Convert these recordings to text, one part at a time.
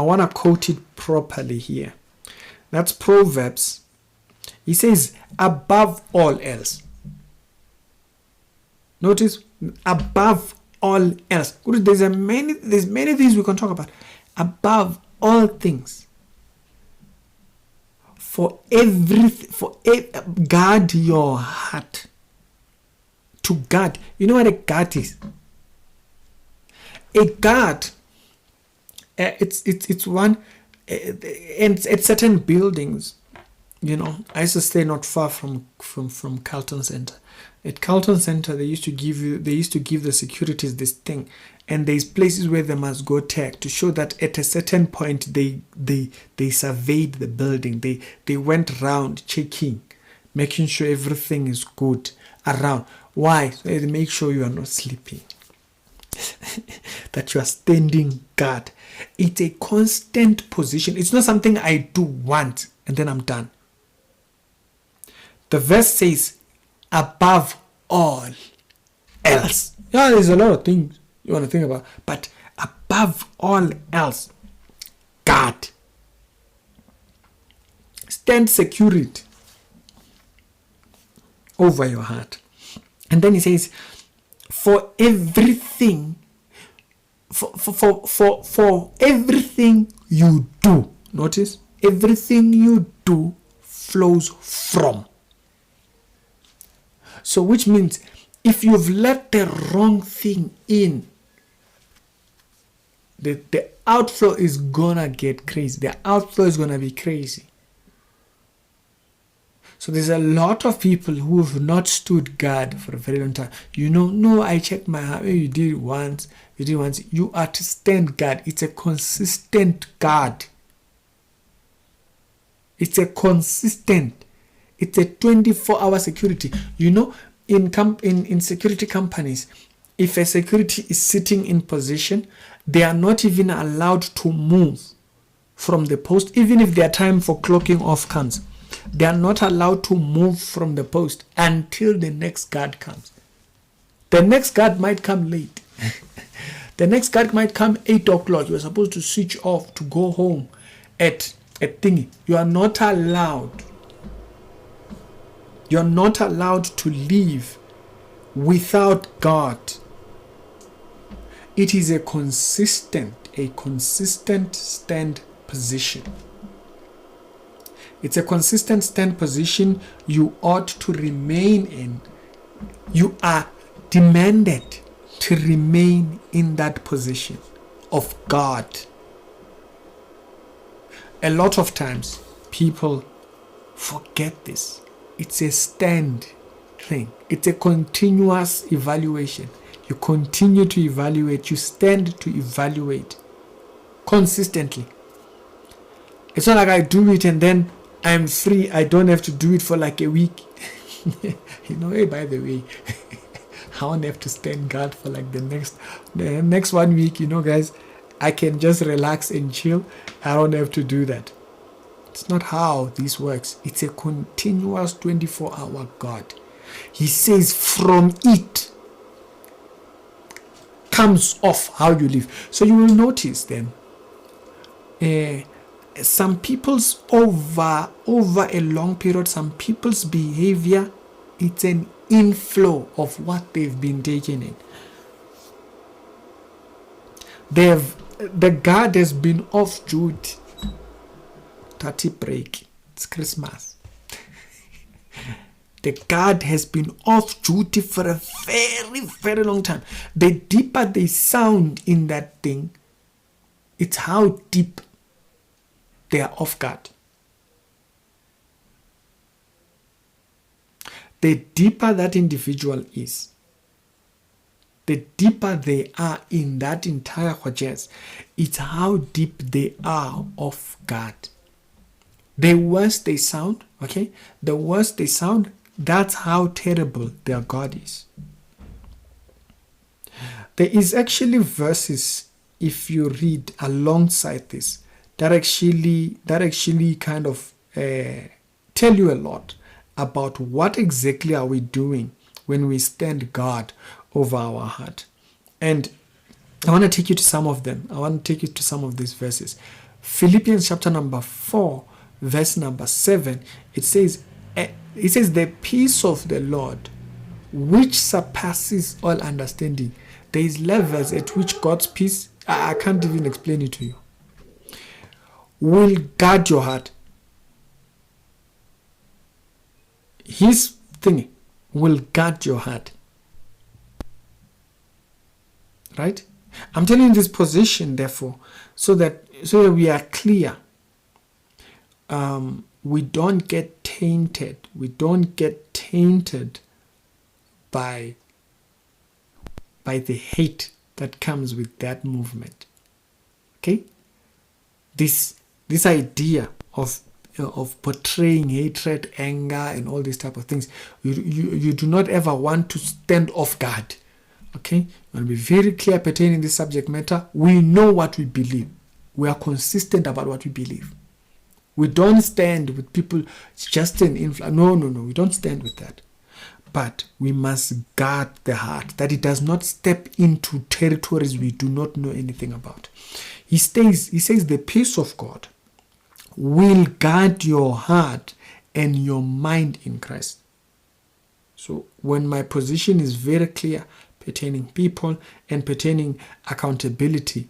I want to quote it properly here. That's Proverbs. He says, above all else. Notice, above all else. There's many things we can talk about. Above all things. Guard your heart. To guard. You know what a guard is? A guard, it's one, and at certain buildings, you know, I used to stay not far from Carlton Center. At Carlton Center, they used to give the securities this thing, and there's places where they must go tag to show that at a certain point they surveyed the building. They went around checking, making sure everything is good around. Why? So they make sure you are not sleeping. That you are standing guard. It's a constant position. It's not something I do once and then I'm done. The verse says, above all else. Yeah, there's a lot of things you want to think about, but above all else, guard. Stand security over your heart. And then he says, for everything, for everything you do, notice, everything you do flows from. So which means if you've let the wrong thing in, the outflow is gonna get crazy. The outflow is gonna be crazy. So there's a lot of people who have not stood guard for a very long time. You know, no, I checked my heart. You did it once. You are to stand guard. It's a consistent guard. It's a 24-hour security. You know, in security companies, if a security is sitting in position, they are not even allowed to move from the post, even if their time for clocking off comes. They are not allowed to move from the post until the next guard comes. The next guard might come late. The next guard might come 8 o'clock. You are supposed to switch off to go home at thingy. You are not allowed. You are not allowed to leave without guard. It is a consistent stand position. It's a consistent stand position you ought to remain in. You are demanded to remain in that position of God. A lot of times people forget this. It's a stand thing. It's a continuous evaluation. You continue to evaluate. You stand to evaluate consistently. It's not like I do it and then I'm free. I don't have to do it for like a week. You know, hey, by the way, I won't have to stand guard for like the next 1 week. You know, guys, I can just relax and chill. I don't have to do that. It's not how this works. It's a continuous 24-hour God. He says from it comes off how you live. So you will notice then, some people's over a long period, some people's behavior, it's an inflow of what they've been taking in. The guard has been off duty. 30 break. It's Christmas. The guard has been off duty for a very, very long time. The deeper they sound in that thing, it's how deep they are off guard. The deeper that individual is, the deeper they are in that entire hojaz, it's how deep they are off guard. The worse they sound, okay? The worse they sound, that's how terrible their God is. There is actually verses, if you read alongside this, that actually kind of tell you a lot about what exactly are we doing when we stand guard over our heart. And I want to take you to some of them. I want to take you to some of these verses. Philippians chapter number 4, verse number 7, it says, the peace of the Lord, which surpasses all understanding. There is levels at which God's peace, I can't even explain it to you, will guard your heart. His thing will guard your heart. Right? I'm telling you this position, therefore, so that we are clear. We don't get tainted. We don't get tainted by the hate that comes with that movement. Okay? This idea of portraying hatred, anger, and all these type of things, you do not ever want to stand off guard. Okay? You want to be very clear pertaining this subject matter. We know what we believe. We are consistent about what we believe. We don't stand with people just an influence. No. We don't stand with that. But we must guard the heart, that it does not step into territories we do not know anything about. He says, the peace of God will guard your heart and your mind in Christ. So when my position is very clear pertaining people and pertaining accountability,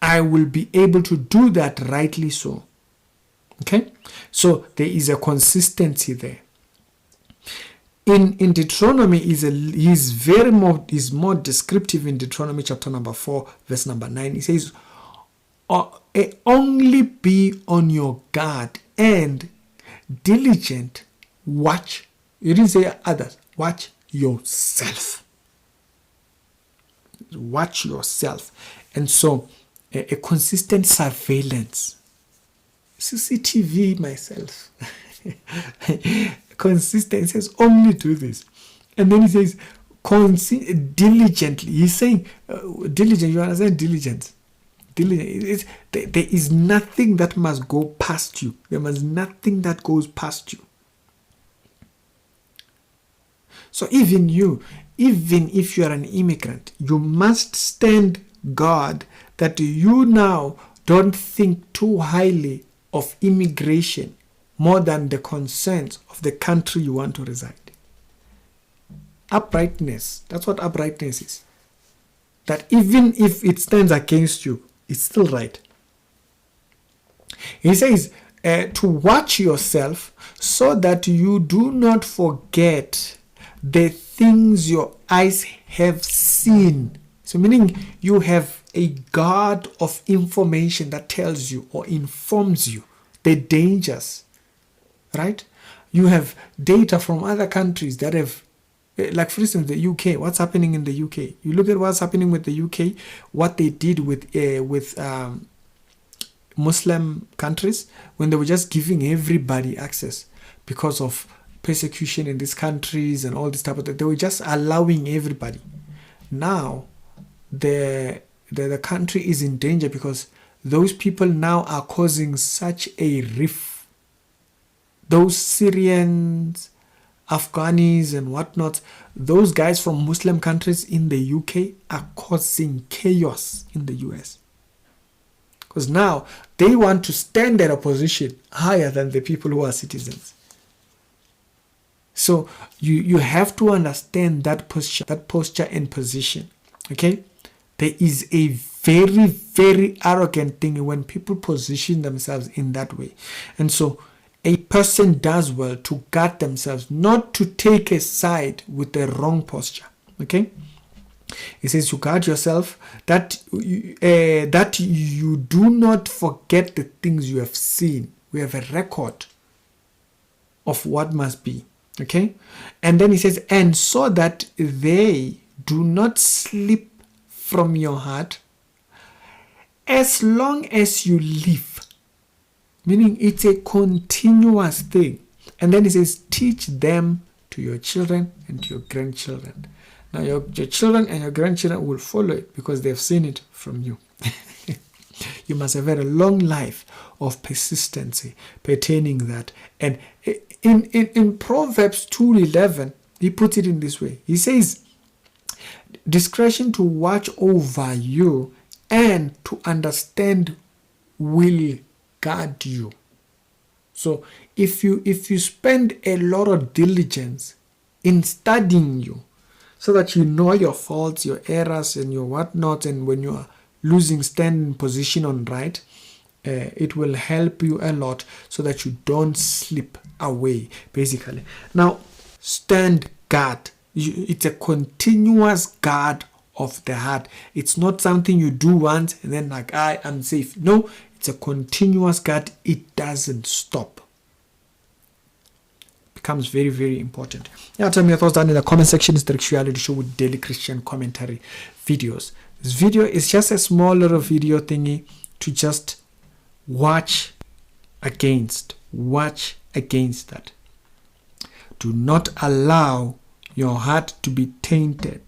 I will be able to do that rightly so. Okay? So there is a consistency there. In Deuteronomy, is more descriptive in Deuteronomy chapter number 4, verse number 9. He says, only be on your guard and diligent, watch. You didn't say others. Watch yourself. Watch yourself. And so, a consistent surveillance. CCTV myself. Consistent. He says, only do this. And then he says, diligently. He's saying, diligent, you understand diligence? Diligent. There is nothing that must go past you. There must nothing that goes past you. So even if you are an immigrant, you must stand guard that you now don't think too highly of immigration more than the concerns of the country you want to reside. Uprightness, that's what uprightness is. That even if it stands against you, it's still right. He says to watch yourself so that you do not forget the things your eyes have seen. So meaning you have a guard of information that tells you or informs you the dangers. Right? You have data from other countries that have, like for instance, the UK. What's happening in the UK? You look at what's happening with the UK, what they did with Muslim countries when they were just giving everybody access because of persecution in these countries and all this type of thing. They were just allowing everybody. Now, the country is in danger because those people now are causing such a rift. Those Syrians, Afghanis and whatnot, those guys from Muslim countries in the UK are causing chaos in the US. Because now they want to stand at a position higher than the people who are citizens. So you have to understand that posture and position. Okay? There is a very, very arrogant thing when people position themselves in that way. And so a person does well to guard themselves, not to take a side with the wrong posture. Okay? It says you guard yourself that you do not forget the things you have seen. We have a record of what must be. Okay? And then he says, and so that they do not slip from your heart as long as you live. Meaning it's a continuous thing. And then it says, teach them to your children and to your grandchildren. Now your children and your grandchildren will follow it because they've seen it from you. You must have had a long life of persistency pertaining that. And in Proverbs 2:11, he puts it in this way. He says, discretion to watch over you and to understand will guard you. So if you spend a lot of diligence in studying you, so that you know your faults, your errors, and your whatnot, and when you are losing standing position on right, it will help you a lot so that you don't slip away, basically. Now, stand guard. It's a continuous guard of the heart. It's not something you do once and then like, I am safe. No, it's a continuous guard. It doesn't stop. Becomes very, very important. Yeah, tell me your thoughts down in the comment section. It's the Reality Show with daily Christian commentary videos. This video is just a small little video thingy to just watch against that. Do not allow your heart to be tainted